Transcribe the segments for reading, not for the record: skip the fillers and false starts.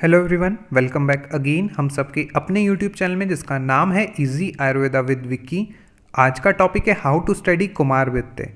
Hello everyone, welcome back again हम सबके अपने यूट्यूब चैनल में जिसका नाम है इजी आयुर्वेदा विद विक्की। आज का टॉपिक है हाउ टू स्टडी कुमारवित्ते।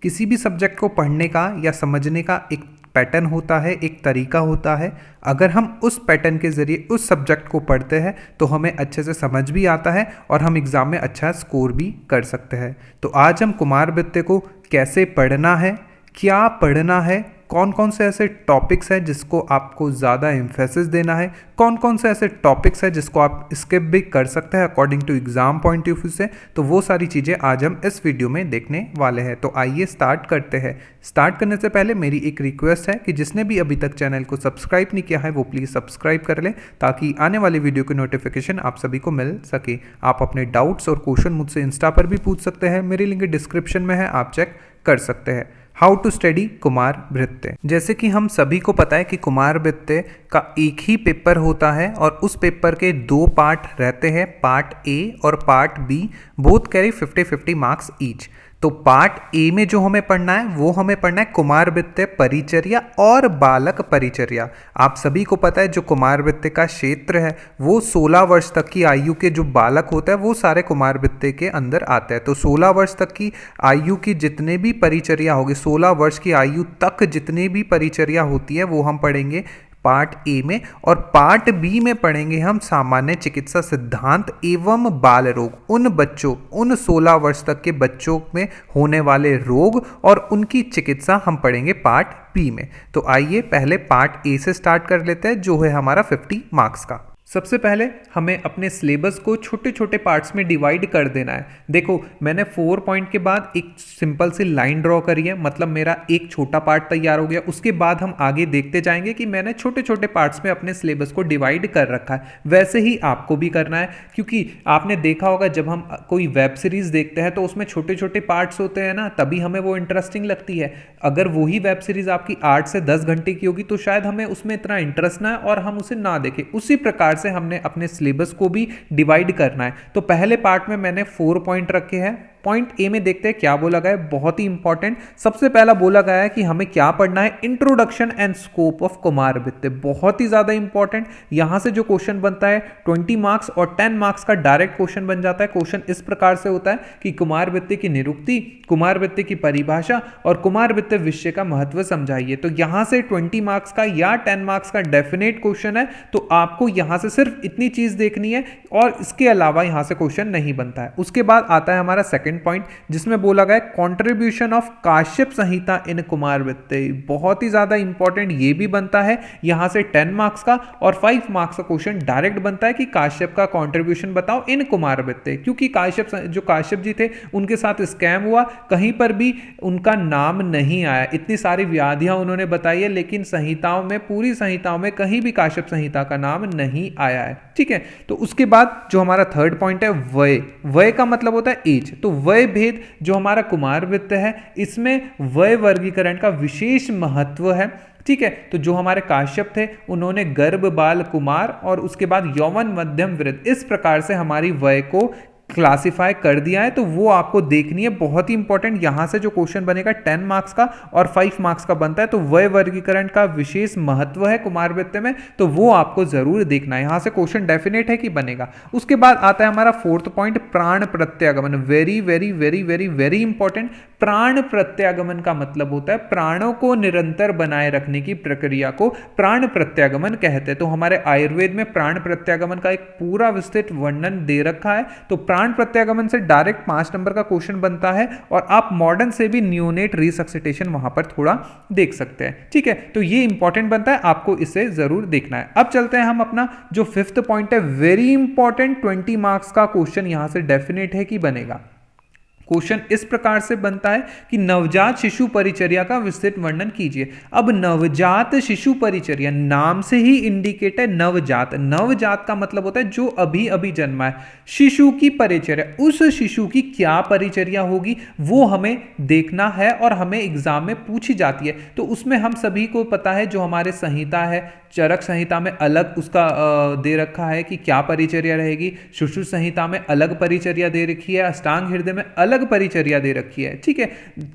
किसी भी सब्जेक्ट को पढ़ने का या समझने का एक पैटर्न होता है, एक तरीका होता है। अगर हम उस पैटर्न के ज़रिए उस सब्जेक्ट को पढ़ते हैं तो हमें अच्छे से समझ भी आता है और हम एग्ज़ाम में अच्छा स्कोर भी कर सकते हैं। तो आज हम कुमारवित्ते को कैसे पढ़ना है, क्या पढ़ना है, कौन कौन से ऐसे टॉपिक्स हैं जिसको आपको ज़्यादा एम्फेसिस देना है, कौन कौन से ऐसे टॉपिक्स हैं जिसको आप स्किप भी कर सकते हैं according to exam point of view से, तो वो सारी चीज़ें आज हम इस वीडियो में देखने वाले हैं। तो आइए स्टार्ट करते हैं। स्टार्ट करने से पहले मेरी एक रिक्वेस्ट है कि जिसने भी अभी तक चैनल को सब्सक्राइब नहीं किया है वो प्लीज़ सब्सक्राइब कर लें ताकि आने वाली वीडियो की नोटिफिकेशन आप सभी को मिल सके। आप अपने डाउट्स और क्वेश्चन मुझसे इंस्टा पर भी पूछ सकते हैं, मेरी लिंक डिस्क्रिप्शन में है, आप चेक कर सकते हैं। हाउ टू स्टडी कुमारवित्ते। जैसे कि हम सभी को पता है कि कुमारवित्ते का एक ही पेपर होता है और उस पेपर के दो पार्ट रहते हैं, पार्ट ए और part B. Both carry 50-50 marks each. तो पार्ट ए में जो हमें पढ़ना है वो हमें पढ़ना है कुमारवित्ते परिचर्या और बालक परिचर्या। आप सभी को पता है जो कुमारवित्ते का क्षेत्र है वो 16 वर्ष तक की आयु के जो बालक होता है वो सारे कुमारवित्ते के अंदर आते हैं। तो 16 वर्ष तक की आयु की जितने भी परिचर्या होगी, 16 वर्ष की आयु तक जितने भी परिचर्या होती है वो हम पढ़ेंगे पार्ट ए में। और पार्ट बी में पढ़ेंगे हम सामान्य चिकित्सा सिद्धांत एवं बाल रोग। उन 16 वर्ष तक के बच्चों में होने वाले रोग और उनकी चिकित्सा हम पढ़ेंगे पार्ट बी में। तो आइए पहले पार्ट ए से स्टार्ट कर लेते हैं जो है हमारा 50 मार्क्स का। सबसे पहले हमें अपने सिलेबस को छोटे छोटे पार्ट्स में डिवाइड कर देना है। देखो, मैंने 4 पॉइंट के बाद एक सिंपल सी लाइन ड्रॉ करी है, मतलब मेरा एक छोटा पार्ट तैयार हो गया। उसके बाद हम आगे देखते जाएंगे कि मैंने छोटे छोटे पार्ट्स में अपने सिलेबस को डिवाइड कर रखा है। वैसे ही आपको भी करना है, क्योंकि आपने देखा होगा जब हम कोई वेब सीरीज देखते हैं तो उसमें छोटे छोटे पार्ट्स होते हैं ना, तभी हमें वो इंटरेस्टिंग लगती है। अगर वही वेब सीरीज आपकी 8 से 10 घंटे की होगी तो शायद हमें उसमें इतना इंटरेस्ट ना है और हम उसे ना देखें। उसी प्रकार से हमने अपने सिलेबस को भी डिवाइड करना है। तो पहले पार्ट में मैंने 4 पॉइंट रखे हैं। पॉइंट ए में देखते हैं क्या बोला गया है, बहुत ही इंपॉर्टेंट। सबसे पहला बोला गया है कि हमें क्या पढ़ना है, इंट्रोडक्शन एंड स्कोप ऑफ कुमारवित्ते। बहुत ही ज्यादा इंपॉर्टेंट। यहां से जो क्वेश्चन बनता है 20 मार्क्स और 10 मार्क्स का डायरेक्ट क्वेश्चन बन जाता है। क्वेश्चन इस प्रकार से होता है कि कुमारवित्ते की निरुक्ति, कुमारवित्ते की परिभाषा और कुमारवित्ते विषय का महत्व समझाइए। तो यहां से 20 मार्क्स का या 10 मार्क्स का डेफिनेट क्वेश्चन है। तो आपको यहां से सिर्फ इतनी चीज देखनी है और इसके अलावा यहां से क्वेश्चन नहीं बनता है। उसके बाद आता है हमारा सेकंड पॉइंट जिसमें बोला गया कंट्रीब्यूशन ऑफ काश्यप संहिता इन कुमारवित्ते। बहुत ही ज्यादा इंपॉर्टेंट ये भी बनता है। यहां से 10 मार्क्स का और 5 मार्क्स का क्वेश्चन डायरेक्ट बनता है कि काश्यप का कंट्रीब्यूशन बताओ इन कुमारवित्ते। क्योंकि काश्यप जी थे, उनके साथ स्कैम हुआ, कहीं पर भी उनका नाम नहीं आया। इतनी सारी व्याधियां उन्होंने बताई है लेकिन संहिताओं में, पूरी संहिताओं में कहीं भी काश्यप संहिता का नाम नहीं आया है। ठीक है, तो उसके बाद जो हमारा थर्ड पॉइंट है वय का मतलब होता है एज। तो वय भेद जो हमारा कुमारवित्ते है इसमें वय वर्गीकरण का विशेष महत्व है। ठीक है, तो जो हमारे काश्यप थे उन्होंने गर्भ, बाल, कुमार और उसके बाद यौवन, मध्यम, वृद्ध, इस प्रकार से हमारी वय को क्लासिफाई कर दिया है। तो वो आपको देखनी है, बहुत ही इंपॉर्टेंट। यहां से जो क्वेश्चन बनेगा 10 मार्क्स का और 5 मार्क्स का बनता है। तो वय वर्गीकरण का विशेष महत्व है कुमारवित्ते में, तो वो आपको जरूर देखना है। यहां से क्वेश्चन डेफिनेट है कि बनेगा। उसके बाद आता है हमारा फोर्थ पॉइंट, प्राण प्रत्यागमन। Very very very very very important. प्राण प्रत्यागमन का मतलब होता है प्राणों को निरंतर बनाए रखने की प्रक्रिया को प्राण प्रत्यागमन कहते हैं। तो हमारे आयुर्वेद में प्राण प्रत्यागमन का एक पूरा विस्तृत वर्णन दे रखा है। तो प्राण प्रत्यागमन से डायरेक्ट 5 नंबर का क्वेश्चन बनता है और आप मॉडर्न से भी नियोनेट रिसक्सिटेशन वहां पर थोड़ा देख सकते हैं। ठीक है, तो ये इंपॉर्टेंट बनता है, आपको इसे जरूर देखना है। अब चलते हैं हम अपना जो 5th पॉइंट है, वेरी इंपॉर्टेंट, 20 मार्क्स का क्वेश्चन यहां से डेफिनेट है कि बनेगा। क्वेश्चन इस प्रकार से बनता है कि नवजात शिशु परिचर्या का विस्तृत वर्णन कीजिए। अब नवजात शिशु परिचर्या नाम से ही इंडिकेट है नवजात। नवजात का मतलब होता है जो अभी अभी जन्मा है। शिशु की परिचर्या, उस शिशु की क्या परिचर्या होगी वो हमें देखना है और हमें एग्जाम में पूछी जाती है। तो उसमें हम सभी को पता है जो हमारे संहिता है, चरक संहिता में अलग उसका दे रखा है कि क्या परिचर्या रहेगी, सुश्रुत संहिता में अलग परिचर्या दे रखी है, अष्टांग हृदय में अलग अलग परिचर्या दे रखी है, ठीक है।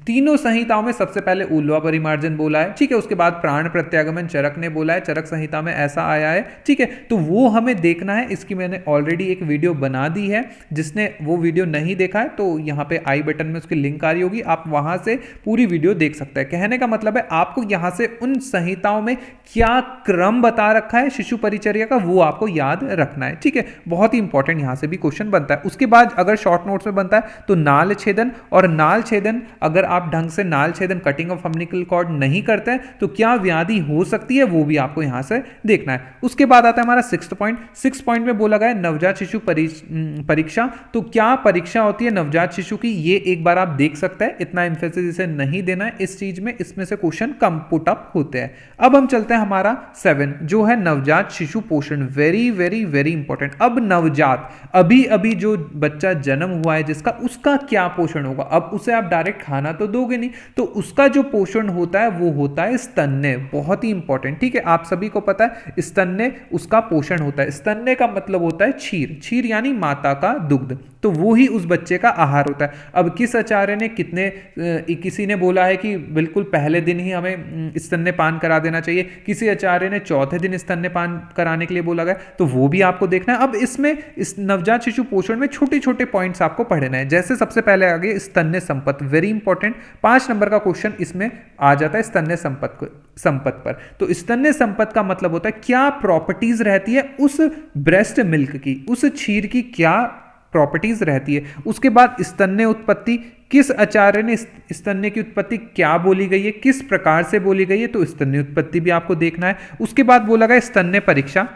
तीनों संहिताओं में सबसे पहले ऊर्ध्वा परिमार्जन बोला है, ठीक है, उसके बाद प्राण प्रत्यागमन चरक ने बोला है, चरक संहिता में ऐसा आया है, ठीक है। तो वो हमें देखना है, इसकी मैंने ऑलरेडी एक वीडियो बना दी है, जिसने वो वीडियो नहीं देखा है तो यहाँ पे आई बटन में उसकी लिंक आ रही होगी, आप वहां से पूरी वीडियो देख सकते हैं। कहने का मतलब है आपको यहां से उन संहिताओं में क्या क्रम बता रखा है शिशु परिचर्या का, वो आपको याद रखना है, ठीक है। बहुत ही इंपॉर्टेंट यहां से भी क्वेश्चन बनता है। उसके बाद अगर शॉर्ट नोट्स में बनता है तो नाल छेदन, और नाल छेदन अगर आप ढंग से नाल छेदन कटिंग ऑफ अम्बिलिकल कॉर्ड नहीं करते हैं तो क्या व्याधि हो सकती है, वो भी आपको यहां से देखना है। उसके बाद आता है हमारा 6th पॉइंट। 6 पॉइंट में बोला गया है नवजात शिशु परीक्षा। तो क्या परीक्षा होती है नवजात शिशु की, ये एक बार आप देख सकते हैं, इतना एम्फेसिस इसे नहीं देना है इस चीज में, इसमें से क्वेश्चन कम पुट अप होते हैं। अब हम चलते हैं हमारा 7 जो है नवजात शिशु पोषण, वेरी वेरी वेरी इंपॉर्टेंट। अब नवजात अभी अभी जो बच्चा जन्म हुआ है जिसका, उसका क्या पोषण होगा। अब उसे आप डायरेक्ट खाना तो दोगे नहीं, तो उसका जो पोषण होता है वो होता है स्तन्य, बहुत ही इंपॉर्टेंट, ठीक है। आप सभी को पता है स्तन्य उसका पोषण होता है। स्तन्य का मतलब होता है क्षीर, क्षीर यानी माता का दुग्ध, तो वो ही उस बच्चे का आहार होता है। अब किस आचार्य ने किसी ने बोला है कि बिल्कुल पहले दिन ही हमें स्तन्यपान करा देना चाहिए, किसी आचार्य ने चौथे दिन स्तन्यपान कराने के लिए बोला गया, तो वो भी आपको देखना है। अब इसमें इस नवजात शिशु पोषण में छोटे छोटे पॉइंट्स आपको पढ़ना है। जैसे सबसे पहले आगे स्तन्य संपत, वेरी इंपॉर्टेंट, 5 नंबर का क्वेश्चन इसमें आ जाता है स्तन्य संपत पर। तो स्तन्य संपत का मतलब होता है क्या प्रॉपर्टीज रहती है उस ब्रेस्ट मिल्क की, उस क्षीर की क्या प्रॉपर्टीज रहती है। उसके बाद स्तन्य उत्पत्ति, किस आचार्य ने स्तन्य की उत्पत्ति क्या बोली गई है, किस प्रकार से बोली गई है, तो स्तन्य उत्पत्ति भी आपको देखना है। उसके बाद बोला गया स्तन्य परीक्षा,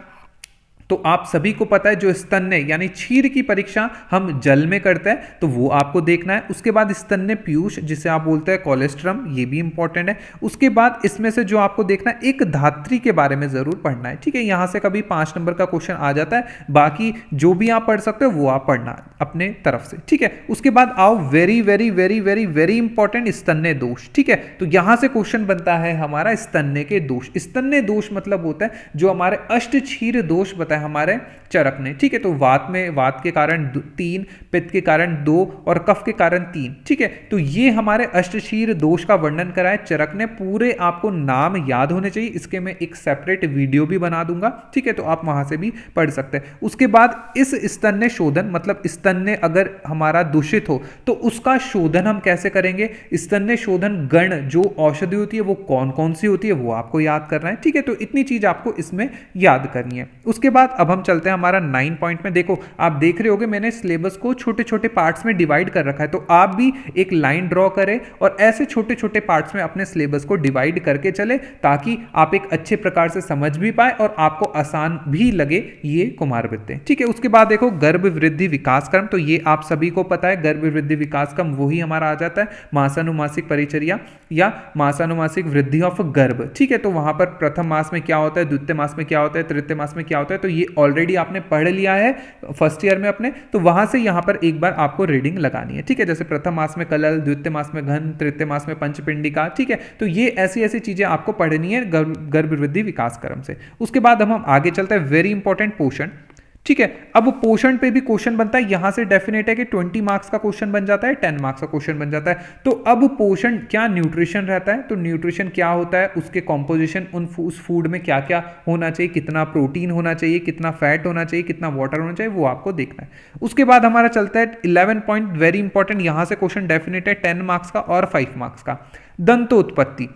तो आप सभी को पता है जो स्तन्य यानी क्षीर की परीक्षा हम जल में करते हैं, तो वो आपको देखना है। उसके बाद स्तन्य पीयूष जिसे आप बोलते हैं कोलेस्ट्रम, ये भी इंपॉर्टेंट है। उसके बाद इसमें से जो आपको देखना है एक धात्री के बारे में जरूर पढ़ना है, ठीक है। यहां से कभी 5 नंबर का क्वेश्चन आ जाता है, बाकी जो भी आप पढ़ सकते हो वो आप पढ़ना अपने तरफ से, ठीक है। उसके बाद आओ very very very very very important स्तन्य दोष, ठीक है। तो यहां से क्वेश्चन बनता है हमारा स्तन्य के दोष। स्तन्य दोष मतलब होता है जो हमारे अष्टक्षीर दोष बताए हमारे चरक ने, ठीक है। तो वात में, वात के कारण 3, पित्त के कारण 2 और कफ के कारण 3, ठीक है। तो ये हमारे अष्टक्षीर दोष का वर्णन करा है चरक ने। पूरे आपको नाम याद होने चाहिए, इसके मैं एक सेपरेट वीडियो भी बना दूंगा, ठीक है, तो आप वहां से भी पढ़ सकते हैं। उसके बाद इस स्तन्य शोधन मतलब स्तन्य अगर हमारा दूषित हो तो उसका शोधन हम कैसे करेंगे। स्तन्य शोधन गण जो औषधि होती है वो कौन कौन सी होती है वो आपको याद करना है, ठीक है। तो इतनी चीज आपको इसमें याद करनी है। उसके बाद अब हम चलते हैं हमारा 9 पॉइंट में। देखो आप देख रहे होगे मैंने सिलेबस को छोटे छोटे पार्ट्स में डिवाइड कर रखा है, तो आप भी एक लाइन ड्रॉ करें और ऐसे छोटे छोटे पार्ट्स में अपने सिलेबस को डिवाइड करके चले, ताकि आप एक अच्छे प्रकार से समझ भी पाए और आपको आसान भी लगे ये कुमारवृत्तें, ठीक है। उसके बाद देखो गर्भ वृद्धि विकास क्रम, तो ये आप सभी को पता है गर्भ वृद्धि विकास क्रम वही हमारा आ जाता है मासानुमासिक परिचर्या या मासानुमासिक वृद्धि ऑफ गर्भ, ठीक है। तो वहां पर प्रथम मास में क्या होता है, द्वितीय मास में क्या होता है, तृतीय मास में क्या होता है, तो ये ऑलरेडी आपने पढ़ लिया है फर्स्ट ईयर में अपने, तो वहां से यहां पर एक बार आपको रीडिंग लगानी है, ठीक है। जैसे प्रथम मास में कलल, द्वितीय मास में घन, तृतीय मास में पंचपिंडिका, ठीक है। तो ये ऐसी ऐसी चीजें आपको पढ़नी है गर्भ वृद्धि विकास क्रम से। उसके बाद हम आगे चलते हैं वेरी इंपॉर्टेंट पोषण, ठीक है। अब पोषण पे भी क्वेश्चन बनता है, यहां से डेफिनेट है कि 20 मार्क्स का क्वेश्चन बन जाता है, 10 मार्क्स का क्वेश्चन बन जाता है। तो अब पोषण क्या न्यूट्रिशन रहता है, तो न्यूट्रिशन क्या होता है, उसके कॉम्पोजिशन, उस फूड में क्या क्या होना चाहिए, कितना प्रोटीन होना चाहिए, कितना फैट होना चाहिए, कितना वाटर होना चाहिए, वो आपको देखना है। उसके बाद हमारा चलता है 11 पॉइंट, वेरी इंपॉर्टेंट, यहां से क्वेश्चन डेफिनेट है 10 मार्क्स का और 5 मार्क्स का। दंतोत्पत्ति,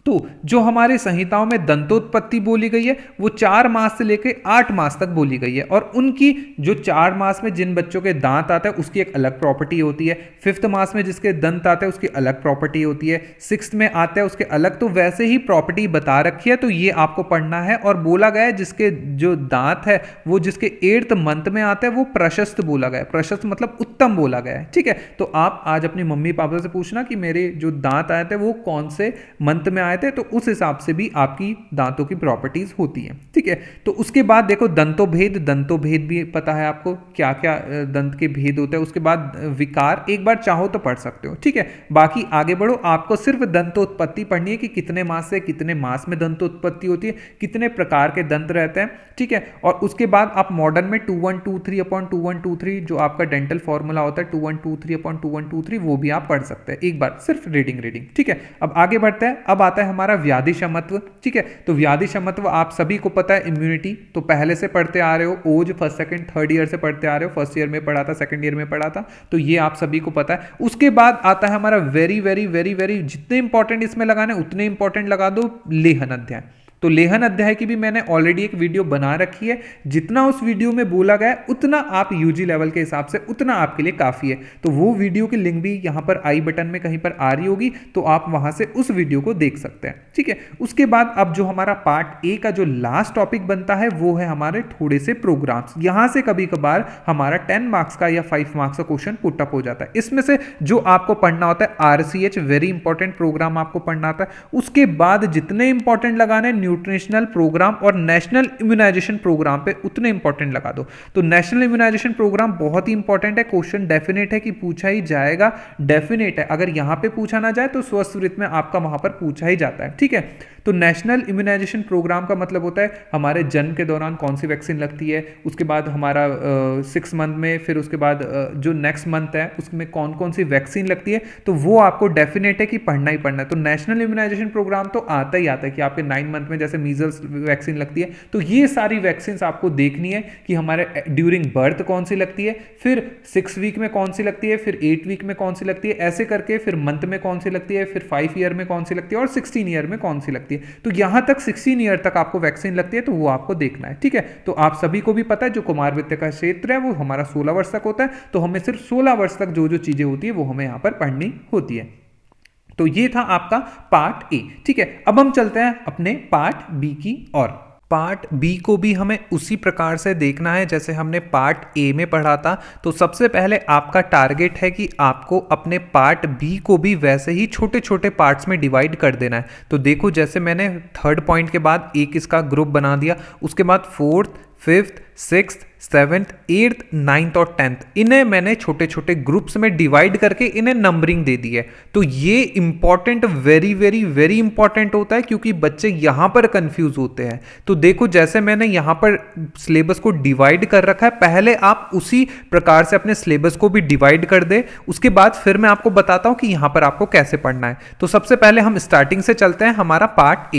तो जो हमारे संहिताओं में दंतोत्पत्ति बोली गई है वो 4 मास से लेकर 8 मास तक बोली गई है, और उनकी जो 4 मास में जिन बच्चों के दांत आते हैं उसकी एक अलग प्रॉपर्टी होती है, 5th मास में जिसके दंत आते हैं उसकी अलग प्रॉपर्टी होती है, 6th में आते हैं उसके अलग, तो वैसे ही प्रॉपर्टी बता रखी है, तो ये आपको पढ़ना है। और बोला गया है जिसके जो दांत है वो जिसके 8th मंथ में आते हैं वो प्रशस्त बोला गया है, प्रशस्त मतलब उत्तम बोला गया है, ठीक है। तो आप आज अपनी मम्मी पापा से पूछना कि मेरे जो दांत आए थे वो कौन से मंथ में आए बनाए थे, तो उस हिसाब से भी आपकी दांतों की प्रॉपर्टीज होती है। ठीक है, तो उसके बाद देखो दंतों भेद भी पता है आपको, क्या क्या दंत के भेद होते हैं। उसके बाद विकार एक बार चाहो तो पढ़ सकते हो। ठीक है, बाकी आगे बढ़ो, आपको सिर्फ दंतोत्पत्ति पढ़नी है कि कितने मास से कितने मास में दंतोत्पत्ति होती है, कितने प्रकार के दंत रहते हैं। ठीक है, और उसके बाद आप मॉडर्न में 2123/2123 जो आपका डेंटल फॉर्मूला होता है 2123/2123 वो भी आप पढ़ सकते हैं एक बार, सिर्फ रीडिंग। ठीक है, अब आगे बढ़ते हैं। अब आता है हमारा व्याधि क्षमत्व। ठीक है, तो व्याधि क्षमत्व आप सभी को पता है, इम्यूनिटी तो पहले से पढ़ते आ रहे हो, ओज फर्स्ट सेकंड थर्ड ईयर से पढ़ते आ रहे हो, फर्स्ट ईयर में पढ़ा था, सेकंड ईयर में पढ़ा था, तो ये आप सभी को पता है। उसके बाद आता है हमारा वेरी वेरी वेरी वेरी, जितने इंपॉर्टेंट इसमें लगाने उतने इंपॉर्टेंट लगा दो, लेहन अध्याय। तो लेहन अध्याय की भी मैंने ऑलरेडी एक वीडियो बना रखी है, जितना उस वीडियो में बोला गया उतना आप यूजी लेवल के हिसाब से उतना आपके लिए काफी है। तो वो वीडियो की लिंक भी यहां पर आई बटन में कहीं पर आ रही होगी, तो आप वहां से उस वीडियो को देख सकते हैं। ठीक है, उसके बाद अब जो हमारा पार्ट ए का जो लास्ट टॉपिक बनता है वो है हमारे थोड़े से प्रोग्राम्स। यहां से कभी कभार हमारा 10 मार्क्स का या 5 मार्क्स का क्वेश्चन पुटअप हो जाता है। इसमें से जो आपको पढ़ना होता है RCH, वेरी इंपॉर्टेंट प्रोग्राम आपको पढ़ना होता है। उसके बाद जितने इंपॉर्टेंट लगाने न्यूट्रिशनल प्रोग्राम और नेशनल इम्यूनाइजेशन प्रोग्राम पे उतने इंपॉर्टेंट लगा दो। तो नेशनल इम्यूनाइजेशन प्रोग्राम बहुत ही इंपॉर्टेंट है, क्वेश्चन डेफिनेट है कि पूछा ही जाएगा, डेफिनेट है। अगर यहां पे पूछा ना जाए तो स्वस्थ वृत्त में आपका वहां पर पूछा ही जाता है। ठीक है, तो नेशनल इम्यूनाइजेशन प्रोग्राम का मतलब होता है हमारे जन्म के दौरान कौन सी वैक्सीन लगती है, उसके बाद हमारा 6 मंथ में, फिर उसके बाद जो नेक्स्ट मंथ है उसमें कौन कौन सी वैक्सीन लगती है, तो वो आपको डेफिनेट है कि पढ़ना ही पढ़ना है। तो नेशनल इम्यूनाइजेशन प्रोग्राम तो आता ही आता है कि आपके 9 मंथ में जैसे मीजल्स वैक्सीन लगती है, तो ये सारी वैक्सीन आपको देखनी है कि हमारे ड्यूरिंग बर्थ कौन सी लगती है, फिर 6 वीक में कौन सी लगती है, फिर 8 वीक में कौन सी लगती है, ऐसे करके फिर मंथ में कौन सी लगती है, फिर 5 ईयर में कौन सी लगती है और 16 ईयर में कौन सी लगती है। तो यहां तक 16 ईयर तक आपको वैक्सीन लगती है, तो वो आपको देखना है। ठीक है, तो आप सभी को भी पता है जो कुमार वित्त का क्षेत्र है वो हमारा 16 वर्ष तक होता है, तो हमें सिर्फ 16 वर्ष तक जो जो चीजें होती है वो हमें यहां पर पढ़नी होती है। तो ये था आपका पार्ट ए। ठीक है, अब हम चलते हैं अपने पार्ट बी की ओर। पार्ट बी को भी हमें उसी प्रकार से देखना है जैसे हमने पार्ट ए में पढ़ा था। तो सबसे पहले आपका टारगेट है कि आपको अपने पार्ट बी को भी वैसे ही छोटे छोटे पार्ट्स में डिवाइड कर देना है। तो देखो जैसे मैंने 3rd पॉइंट के बाद एक इसका ग्रुप बना दिया, उसके बाद 4th, 5th, 6th, 7th, 8th, 9th और 10th, इन्हें मैंने छोटे छोटे ग्रुप्स में डिवाइड करके इन्हें नंबरिंग दे दी है। तो ये important, very very very important होता है क्योंकि बच्चे यहां पर कंफ्यूज होते हैं। तो देखो जैसे मैंने यहां पर सिलेबस को डिवाइड कर रखा है, पहले आप उसी प्रकार से अपने सिलेबस को भी डिवाइड कर दे, उसके बाद फिर मैं आपको बताता हूं कि यहां पर आपको कैसे पढ़ना है। तो सबसे पहले हम स्टार्टिंग से चलते हैं, हमारा पार्ट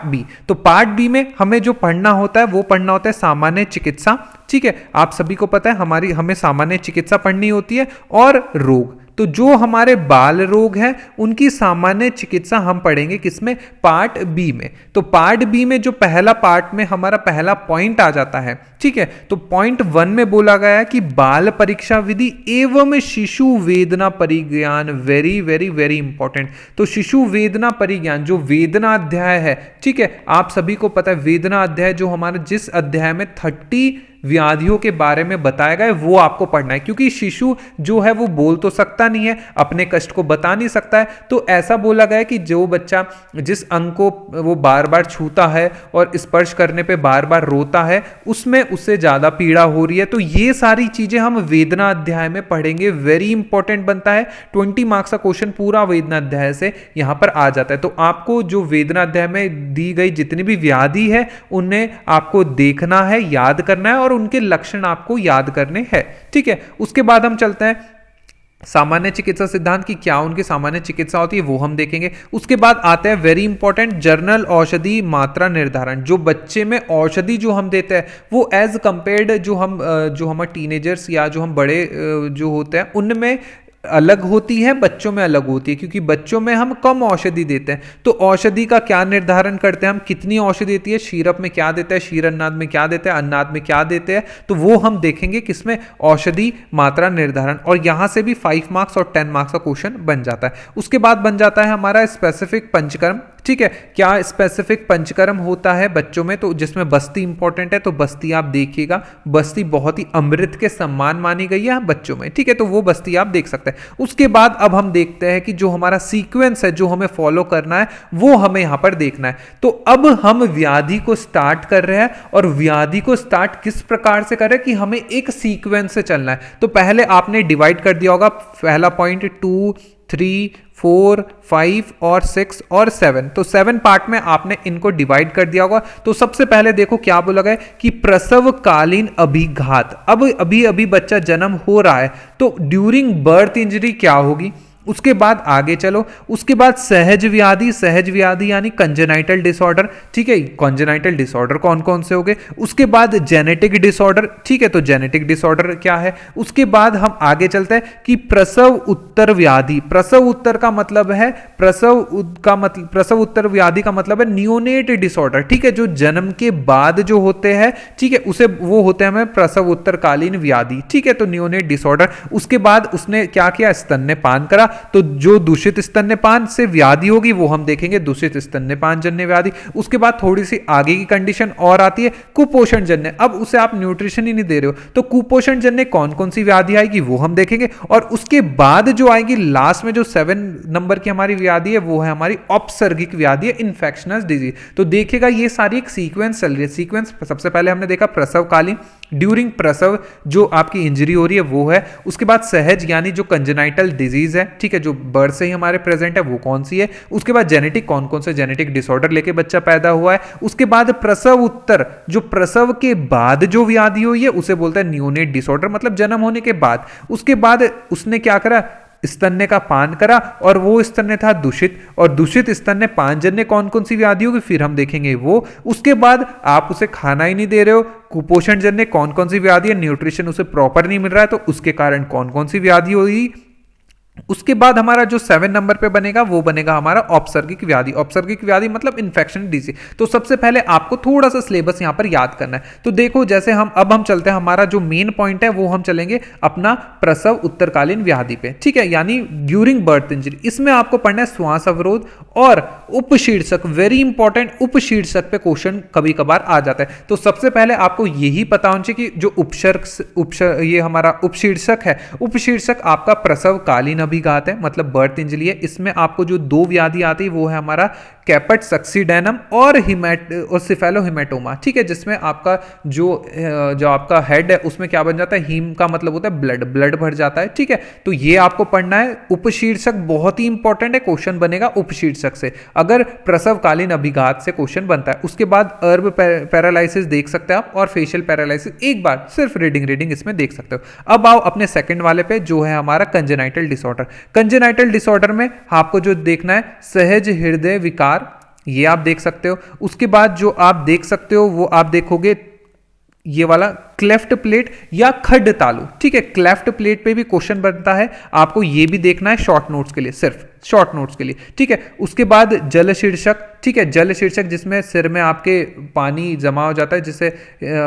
बी। तो पार्ट बी में हमें जो पढ़ना होता है वो पढ़ना होता है सामान्य चिकित्सा। ठीक है, आप सभी को पता है हमें सामान्य चिकित्सा पढ़नी होती है और रोग। तो जो हमारे बाल रोग हैं उनकी सामान्य चिकित्सा हम पढ़ेंगे किसमें, पार्ट बी में। तो पार्ट बी में जो पहला पार्ट में हमारा पहला पॉइंट आ जाता है, ठीक है, तो पॉइंट 1 में बोला गया है कि बाल परीक्षा विधि एवं शिशु वेदना परिज्ञान, वेरी वेरी वेरी इंपॉर्टेंट। तो शिशु वेदना परिज्ञान जो वेदना अध्याय है, ठीक है, आप सभी को पता है वेदना अध्याय जो हमारे जिस अध्याय में 30 व्याधियों के बारे में बताया गया है वो आपको पढ़ना है, क्योंकि शिशु जो है वो बोल तो सकता नहीं है, अपने कष्ट को बता नहीं सकता है। तो ऐसा बोला गया है कि जो बच्चा जिस अंग को वो बार बार छूता है और स्पर्श करने पे बार बार रोता है उसमें उससे ज्यादा पीड़ा हो रही है। तो ये सारी चीजें हम वेदना अध्याय में पढ़ेंगे, वेरी इंपॉर्टेंट बनता है। 20 मार्क्स का क्वेश्चन पूरा वेदना अध्याय से यहां पर आ जाता है। तो आपको जो वेदना अध्याय में दी गई जितनी भी व्याधि है उन्हें आपको देखना है, याद करना है और उनके लक्षण आपको याद करने हैं। ठीक है, उसके बाद हम चलते हैं सामान्य चिकित्सा सिद्धांत की क्या उनकी सामान्य चिकित्सा होती है वो हम देखेंगे। उसके बाद आते हैं वेरी इंपॉर्टेंट जर्नल औषधि मात्रा निर्धारण। जो बच्चे में औषधि जो हम देते हैं वो एज कंपेयर्ड जो हम टीनेजर्स या जो हम बड़े जो होते हैं उनमें अलग होती है, बच्चों में अलग होती है, क्योंकि बच्चों में हम कम औषधि देते हैं। तो औषधि का क्या निर्धारण करते हैं हम, कितनी औषधि देती है, शीरप में क्या देता है, शीर अन्नाद में क्या देते हैं, अन्नाद में क्या देते हैं, तो वो हम देखेंगे किसमें, औषधि मात्रा निर्धारण। और यहां से भी 5 मार्क्स और 10 मार्क्स का क्वेश्चन बन जाता है। उसके बाद बन जाता है हमारा स्पेसिफिक पंचकर्म। ठीक है। क्या स्पेसिफिक पंचकर्म होता है बच्चों में, तो जिसमें बस्ती इंपॉर्टेंट है, तो बस्ती आप देखिएगा। बस्ती बहुत ही अमृत के सम्मान मानी गई है बच्चों में, ठीक है, तो वो बस्ती आप देख सकते हैं। उसके बाद अब हम देखते हैं कि जो हमारा सीक्वेंस है जो हमें फॉलो करना है वो हमें यहां पर देखना है। तो अब हम व्याधि को स्टार्ट कर रहे हैं, और व्याधि को स्टार्ट किस प्रकार से कर रहे हैं कि हमें एक सीक्वेंस से चलना है। तो पहले आपने डिवाइड कर दिया होगा, पहला पॉइंट 2, 3, 4, 5 और 6 और 7, तो 7 पार्ट में आपने इनको डिवाइड कर दिया होगा। तो सबसे पहले देखो क्या बोला गया कि प्रसवकालीन अभिघात। अब अभी बच्चा जन्म हो रहा है, तो ड्यूरिंग बर्थ इंजरी क्या होगी। उसके बाद आगे चलो, उसके बाद सहज व्याधि यानी कंजेनाइटल डिसऑर्डर, ठीक है। कंजेनाइटल डिसऑर्डर कौन कौन से हो गए। उसके बाद जेनेटिक डिसऑर्डर, ठीक है, तो जेनेटिक डिसऑर्डर क्या है। उसके बाद हम आगे चलते हैं कि प्रसव उत्तर व्याधि। प्रसव उत्तर का मतलब है प्रसव उत्तर व्याधि का मतलब है नियोनेट डिसऑर्डर, ठीक है, जो जन्म के बाद जो होते हैं, ठीक है, उसे वो होते हैं हमें प्रसव उत्तरकालीन व्याधि, ठीक है, तो नियोनेट डिसऑर्डर। उसके बाद उसने क्या किया, स्तन्यपान करा, तो जो दूषित स्तन्यपान से व्याधि होगी वो हम देखेंगे, दूषित स्तन्यपान जन्य व्याधि। उसके बाद थोड़ी सी आगे की कंडीशन और आती है कुपोषण जन्य। अब उसे आप न्यूट्रिशन ही नहीं दे रहे हो, तो कुपोषण जन्य कौन कौन सी व्याधि आएगी वो हम देखेंगे। और उसके बाद जो आएगी लास्ट में जो 7 नंबर की हमारी व्याधि है वो है हमारी औपसर्गिक व्याधि है, इन्फेक्शनस डिजीज। तो देखिएगा ये सारी एक सीक्वेंस चल रही है। सीक्वेंस सबसे पहले हमने देखा प्रसवकालीन, ड्यूरिंग प्रसव जो आपकी इंजरी हो रही है वो है। उसके बाद सहज यानी जो कंजेनाइटल डिजीज है, ठीक है, जो बर्थ से ही हमारे प्रेजेंट है वो कौन सी है। उसके बाद जेनेटिक, कौन कौन से जेनेटिक डिसऑर्डर लेके बच्चा पैदा हुआ है। उसके बाद प्रसव उत्तर, जो प्रसव के बाद जो व्याधि हुई है उसे बोलता है नियोनेट डिसऑर्डर, मतलब जन्म होने के बाद। उसके बाद उसने क्या करा, स्तन्य का पान करा, और वो स्तन्य था दूषित, और दूषित स्तन्य पान जन्य कौन कौन सी व्याधि होगी फिर हम देखेंगे वो। उसके बाद आप उसे खाना ही नहीं दे रहे हो, कुपोषण जन्य कौन कौन सी व्याधि है, न्यूट्रिशन उसे प्रॉपर नहीं मिल रहा है, तो उसके कारण कौन कौन सी व्याधि होगी। उसके बाद हमारा जो 7 नंबर पे बनेगा वो बनेगा हमारा औपसर्गिक व्याधि। औपसर्गिक व्याधि मतलब इन्फेक्शन डिजीज। तो सबसे पहले आपको थोड़ा सा सिलेबस यहां पर याद करना है। तो देखो जैसे हम चलते हैं, हमारा जो मेन पॉइंट है वो हम चलेंगे अपना प्रसव उत्तरकालीन व्याधि पे, ठीक है, यानी ड्यूरिंग बर्थ इंजरी। इसमें आपको पढ़ना है श्वास अवरोध और उपशीर्षक, वेरी इंपॉर्टेंट, उपशीर्षक पे क्वेश्चन कभी कभार आ जाता है। तो सबसे पहले आपको यही पता होना चाहिए कि जो ये हमारा उपशीर्षक है, उपशीर्षक आपका प्रसवकालीन अभिघात है, मतलब बर्थ इंजरी है। इसमें आपको जो 2 व्याधि आती है वो है हमारा कैपेट सक्सीडेनम और सिफेलोहिमेटोमा, ठीक है, जिसमें आपका जो आपका हेड है उसमें क्या बन जाता है, हीम का मतलब होता है ब्लड भर जाता है, ठीक है। तो ये आपको पढ़ना है। उपशीर्षक बहुत ही इंपॉर्टेंट है, क्वेश्चन बनेगा उपशीर्षक से अगर प्रसवकालीन अभिघात से क्वेश्चन बनता है। उसके बाद अर्ब पैरालिसिस देख सकते हैं आप, और फेशियल पैरालिसिस एक बार सिर्फ रीडिंग इसमें देख सकते हो। अब आओ अपने सेकंड वाले पे जो है हमारा कंजेनाइटल डिसऑर्डर। कंजेनाइटल डिसऑर्डर में आपको जो देखना है सहज हृदय विकार, ये आप देख सकते हो। उसके बाद जो आप देख सकते हो वो आप देखोगे ये वाला क्लेफ्ट प्लेट या खड्ड तालु, ठीक है, क्लेफ्ट प्लेट पे भी क्वेश्चन बनता है, आपको ये भी देखना है शॉर्ट नोट्स के लिए, सिर्फ शॉर्ट नोट्स के लिए, ठीक है। उसके बाद जल शीर्षक, ठीक है, जल शीर्षक जिसमें सिर में आपके पानी जमा हो जाता है, जिसे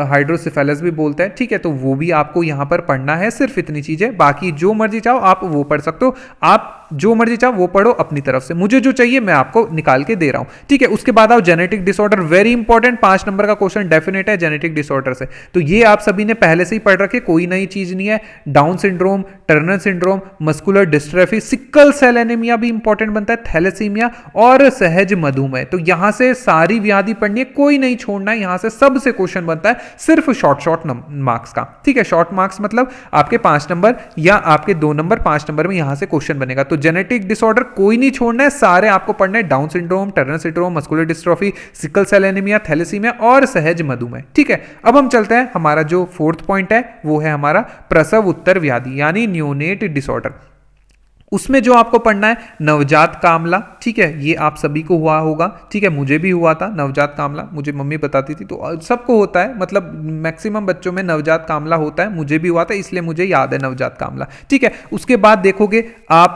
हाइड्रोसिफेलस भी बोलते हैं, ठीक है, तो वो भी आपको यहाँ पर पढ़ना है। सिर्फ इतनी चीजें, बाकी जो मर्जी चाहो आप वो पढ़ सकते हो, आप जो मर्जी चाहो वो पढ़ो अपनी तरफ से, मुझे जो चाहिए मैं आपको निकाल के दे रहा हूं, ठीक है। उसके बाद आओ genetic disorder, very important, 5 number का क्वेश्चन डेफिनेट है जेनेटिक डिसऑर्डर से। तो ये आप सभी ने पहले से ही पढ़ रखे, कोई नई चीज नहीं है। Down syndrome, Turner syndrome, muscular dystrophy, sickle cell anaemia भी इंपॉर्टेंट बनता है, थैलेसीमिया और सहज मधुमेह। तो यहां से सारी व्याधि पढ़नी है, कोई नहीं छोड़ना है, यहां से सबसे क्वेश्चन बनता है सिर्फ शॉर्ट मार्क्स का, ठीक है। शॉर्ट मार्क्स मतलब आपके 5 नंबर या आपके 2 नंबर 5 नंबर में यहां से क्वेश्चन बनेगा। तो जेनेटिक डिसऑर्डर कोई नहीं छोड़ना है, सारे आपको पढ़ना है, Down syndrome, Turner syndrome, muscular dystrophy, sickle cell anaemia, thalassaemia और सहज मधुमेह, ठीक है। अब हम चलते हैं, हमारा जो 4th पॉइंट है वो है हमारा प्रसव उत्तर व्याधि यानी नियोनेट डिसऑर्डर। उसमें जो आपको पढ़ना है नवजात कामला, ठीक है, ये आप सभी को हुआ होगा, ठीक है, मुझे भी हुआ था नवजात कामला, मुझे मम्मी बताती थी, तो सबको होता है, मतलब मैक्सिमम बच्चों में नवजात कामला होता है, मुझे भी हुआ था, इसलिए मुझे याद है नवजात कामला, ठीक है। उसके बाद देखोगे आप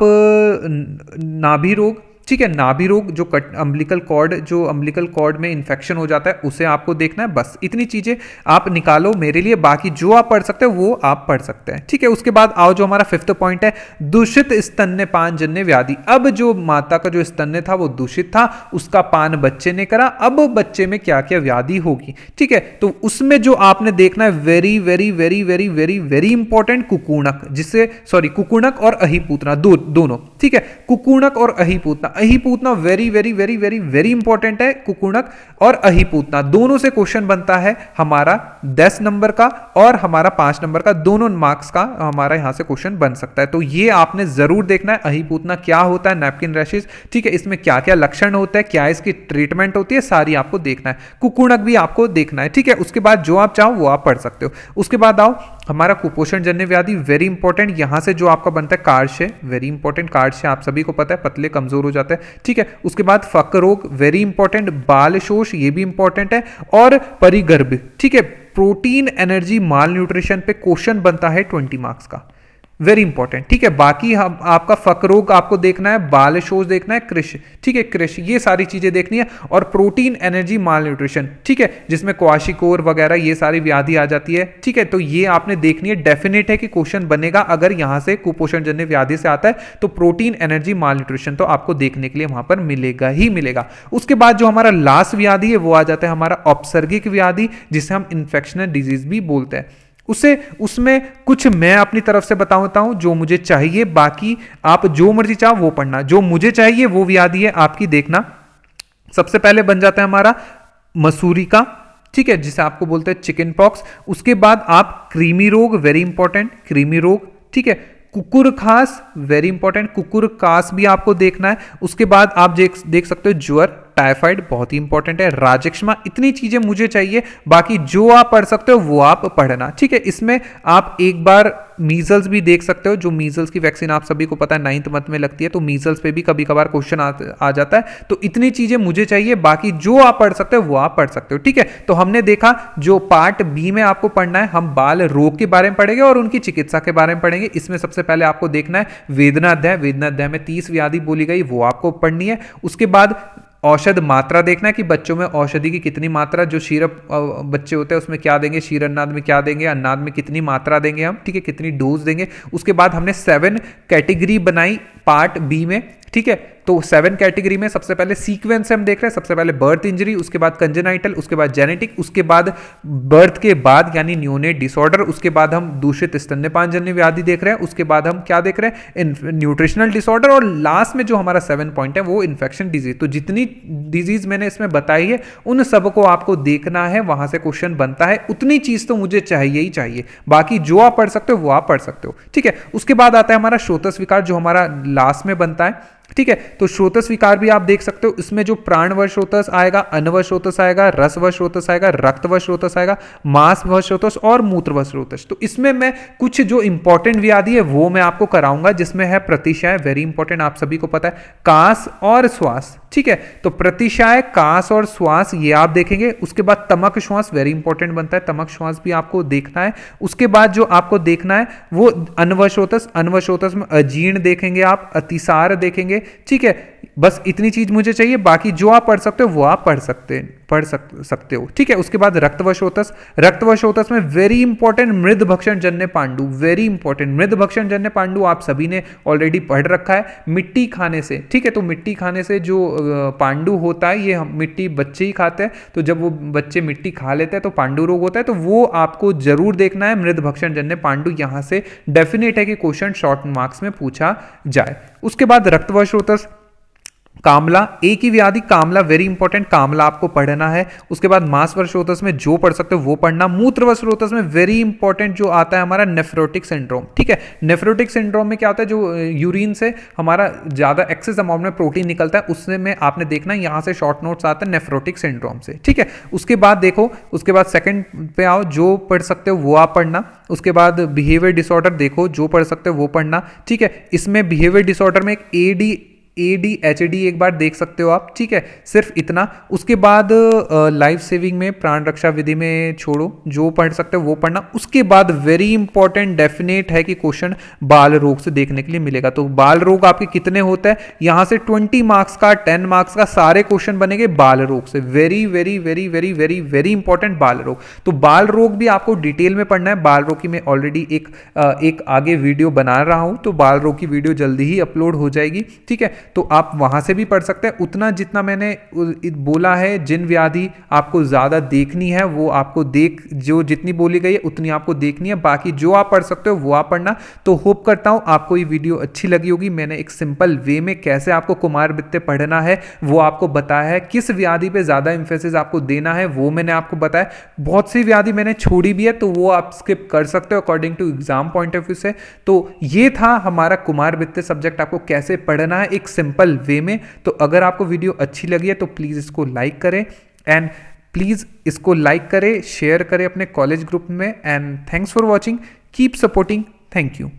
नाभि रोग, ठीक है, नाभि रोग जो अम्बिलिकल कॉर्ड में इन्फेक्शन हो जाता है उसे आपको देखना है। बस इतनी चीजें आप निकालो मेरे लिए, बाकी जो आप पढ़ सकते हो वो आप पढ़ सकते हैं। ठीक है, उसके बाद आओ जो हमारा 5th पॉइंट है, दूषित स्तन्यपान जन्य व्याधि। अब जो माता का जो स्तन्य था वो दूषित था, उसका पान बच्चे ने करा, अब बच्चे में क्या क्या व्याधि होगी। ठीक है, तो उसमें जो आपने देखना है very very very very very very important, कुकुणक, कुकुणक और अहिपूतना दोनों। ठीक है, कुकुणक और अहिपूतना very very very very very important है। कुकुणक और अहिपूतना दोनों से क्वेश्चन बनता है हमारा 10 नंबर का और हमारा 5 नंबर का, दोनों मार्क्स का हमारा यहां से क्वेश्चन बन सकता है। तो ये आपने जरूर देखना है, अहिपूतना क्या होता है, नैपकिन रैशेस, ठीक है, इसमें क्या क्या लक्षण होते हैं, क्या इसकी ट्रीटमेंट होती है, सारी आपको देखना है। कुकुणक भी आपको देखना है। ठीक है, उसके बाद जो आप चाहो वो आप पढ़ सकते हो। उसके बाद आओ हमारा कुपोषण जन्य व्याधि, वेरी इंपॉर्टेंट। यहां से जो आपका बनता है कार्डशय, वेरी इंपॉर्टेंट। कार्डशय आप सभी को पता है, पतले कमजोर हो जाते हैं। ठीक है, उसके बाद फक रोग, वेरी इंपॉर्टेंट। बाल शोष, ये भी इंपॉर्टेंट है। और परिगर्भ, ठीक है, प्रोटीन एनर्जी माल न्यूट्रिशन पे क्वेश्चन बनता है 20 मार्क्स का, वेरी इंपॉर्टेंट। ठीक है, बाकी हम आपका फक रोग आपको देखना है, बाल शोष देखना है, कृष, ठीक है, कृष, ये सारी चीजें देखनी है। और प्रोटीन एनर्जी माल न्यूट्रिशन, ठीक है, जिसमें क्वाशिकोर वगैरह ये सारी व्याधि आ जाती है। ठीक है, तो ये आपने देखनी है, डेफिनेट है कि क्वेश्चन बनेगा। अगर यहां से कुपोषण जन्य व्याधि से आता है तो प्रोटीन एनर्जी माल न्यूट्रिशन तो आपको देखने के लिए वहां पर मिलेगा ही मिलेगा। उसके बाद जो हमारा लास्ट व्याधि है वो आ जाता है हमारा औपसर्गिक व्याधि, जिसे हम इन्फेक्शनल डिजीज भी बोलते हैं। उसमें कुछ मैं अपनी तरफ से बताता हूं जो मुझे चाहिए, बाकी आप जो मर्जी चाहो वो पढ़ना। जो मुझे चाहिए वो व्याधि है आपकी, देखना। सबसे पहले बन जाता है हमारा मसूरी का, ठीक है, जिसे आपको बोलते हैं चिकन पॉक्स। उसके बाद आप कृमि रोग, वेरी इंपॉर्टेंट, कृमि रोग। ठीक है, कुकुर खास, वेरी इंपॉर्टेंट, कुकुर कास भी आपको देखना है। उसके बाद आप देख सकते हो ज्वर, टाइफाइड, बहुत ही इंपॉर्टेंट है, राजक्षमा। इतनी चीजें मुझे चाहिए, बाकी जो आप पढ़ सकते हो वो आप पढ़ना। ठीक है, इसमें आप एक बार मीजल्स भी देख सकते हो, जो मीजल्स की वैक्सीन आप सभी को पता है 9th मंथ में लगती है, तो मीजल्स पे भी कभी कभार क्वेश्चन आ जाता है। तो इतनी चीजें मुझे चाहिए, बाकी जो आप पढ़ सकते हो वो आप पढ़ सकते हो। ठीक है, तो हमने देखा जो पार्ट बी में आपको पढ़ना है, हम बाल रोग के बारे में पढ़ेंगे और उनकी चिकित्सा के बारे में पढ़ेंगे। इसमें सबसे पहले आपको देखना है वेदना अध्याय। वेदना अध्याय में 30 व्याधि बोली गई, वो आपको पढ़नी है। उसके बाद औषध मात्रा देखना है कि बच्चों में औषधि की कितनी मात्रा, जो शीरप बच्चे होते हैं उसमें क्या देंगे, शीर अन्नाद में क्या देंगे, अन्नाद में कितनी मात्रा देंगे हम, ठीक है, कितनी डोज देंगे। उसके बाद हमने 7 कैटेगरी बनाई पार्ट बी में। ठीक है, तो 7 कैटेगरी में सबसे पहले सीक्वेंस से हम देख रहे हैं। सबसे पहले बर्थ इंजरी, उसके बाद कंजेनाइटल, उसके बाद जेनेटिक, उसके बाद बर्थ के बाद यानी न्यूनेट डिसऑर्डर, उसके बाद हम दूषित स्तन्यपान जन्य व्याधि देख रहे हैं, उसके बाद हम क्या देख रहे हैं, न्यूट्रिशनल डिसऑर्डर, और लास्ट में जो हमारा 7 पॉइंट है वो इन्फेक्शन डिजीज। तो जितनी डिजीज मैंने इसमें बताई है उन सबको आपको देखना है, वहां से क्वेश्चन बनता है। उतनी चीज तो मुझे चाहिए ही चाहिए, बाकी जो आप पढ़ सकते हो वो आप पढ़ सकते हो। ठीक है, उसके बाद आता है हमारा श्रोतस विकार, जो हमारा लास्ट में बनता है। ठीक है, तो श्रोतस विकार भी आप देख सकते हो। इसमें जो प्राणवश श्रोतस आएगा, अन्नवश श्रोतस आएगा, रसवश श्रोतस आएगा, रक्तवश श्रोतस आएगा, मांसवश श्रोतस और मूत्रवश श्रोतस। तो इसमें मैं कुछ जो इंपॉर्टेंट व्याधि है वो मैं आपको कराऊंगा, जिसमें है प्रतिशय, वेरी इंपॉर्टेंट, आप सभी को पता है, कास और श्वास। ठीक है, तो प्रतिशय, कास और श्वास ये आप देखेंगे। उसके बाद तमक श्वास, वेरी इंपॉर्टेंट बनता है, तमक श्वास भी आपको देखना है। उसके बाद जो आपको देखना है वो अन्नवश श्रोतस, अन्नवश श्रोतस में अजीर्ण देखेंगे आप, अतिसार देखेंगे। ठीक है, बस इतनी चीज मुझे चाहिए, बाकी जो आप पढ़ सकते हो वो आप पढ़ सकते हो। ठीक है, उसके बाद रक्तवशोतस, रक्तवशोतस में वेरी इंपॉर्टेंट मृद भक्षण जन्य पांडु, वेरी इंपॉर्टेंट मृद भक्षण जन्य पांडु आप सभी ने ऑलरेडी पढ़ रखा है, मिट्टी खाने से। ठीक है, तो मिट्टी खाने से जो पांडु होता है, ये मिट्टी बच्चे ही खाते हैं, तो जब वो बच्चे मिट्टी खा लेते हैं तो पांडु रोग होता है, तो वो आपको जरूर देखना है, मृद भक्षण जन्य पांडु। यहां से डेफिनेट है कि क्वेश्चन शॉर्ट मार्क्स में पूछा जाए। उसके बाद रक्तवशोतस, कामला, एक ही व्याधि कामला, वेरी इंपॉर्टेंट, कामला आपको पढ़ना है। उसके बाद मांसवर्षोतस में जो पढ़ सकते हो वो पढ़ना। मूत्रवर्षोतस में वेरी इंपॉर्टेंट जो आता है हमारा नेफ्रोटिक सिंड्रोम। ठीक है, नेफ्रोटिक सिंड्रोम में क्या होता है, जो यूरिन से हमारा ज्यादा एक्सेस अमाउंट में प्रोटीन निकलता है, उससे में आपने देखना है, यहां से शॉर्ट नोट्स आता है नेफ्रोटिक सिंड्रोम से। ठीक है, उसके बाद देखो, उसके बाद सेकंड पे आओ, जो पढ़ सकते हो वो आप पढ़ना। उसके बाद बिहेवियर डिसऑर्डर देखो, जो पढ़ सकते हो वो पढ़ना। ठीक है, इसमें बिहेवियर डिसऑर्डर में एक ADHD एक बार देख सकते हो आप, ठीक है, सिर्फ इतना। उसके बाद लाइफ सेविंग में प्राण रक्षा विधि में छोड़ो, जो पढ़ सकते हो वो पढ़ना। उसके बाद वेरी इंपॉर्टेंट डेफिनेट है कि क्वेश्चन बाल रोग से देखने के लिए मिलेगा। तो बाल रोग आपके कितने होते हैं, यहां से 20 मार्क्स का 10 मार्क्स का सारे क्वेश्चन बनेंगे बाल रोग से। Very very very very very very important बाल रोग। तो बाल रोग भी आपको डिटेल में पढ़ना है। बाल रोग की मैं ऑलरेडी एक आगे वीडियो बना रहा हूं, तो बाल रोग की वीडियो जल्दी ही अपलोड हो जाएगी, ठीक है। तो आप वहां से भी पढ़ सकते हैं। उतना जितना मैंने बोला है, जिन व्याधि आपको ज्यादा देखनी है वो आपको जो जितनी बोली गई है उतनी आपको देखनी है। बाकी जो आप पढ़ सकते हो वो आप पढ़ना। तो होप करता हूं आपको ये वीडियो अच्छी लगी होगी। मैंने एक सिंपल वे में कैसे आपको कुमार वित्ते पढ़ना है वो आपको बताया है। किस व्याधि पे ज्यादा इंफेसिस आपको देना है वो मैंने आपको बताया। बहुत सी व्याधि मैंने छोड़ी भी है, तो वो आप स्किप कर सकते हो according to exam point of view से। तो ये था हमारा कुमार वित्ते सब्जेक्ट आपको कैसे पढ़ना है एक सिंपल वे में। तो अगर आपको वीडियो अच्छी लगी है तो प्लीज इसको लाइक करें, एंड प्लीज इसको लाइक करें, शेयर करें अपने कॉलेज ग्रुप में। And thanks for watching, keep supporting, thank you.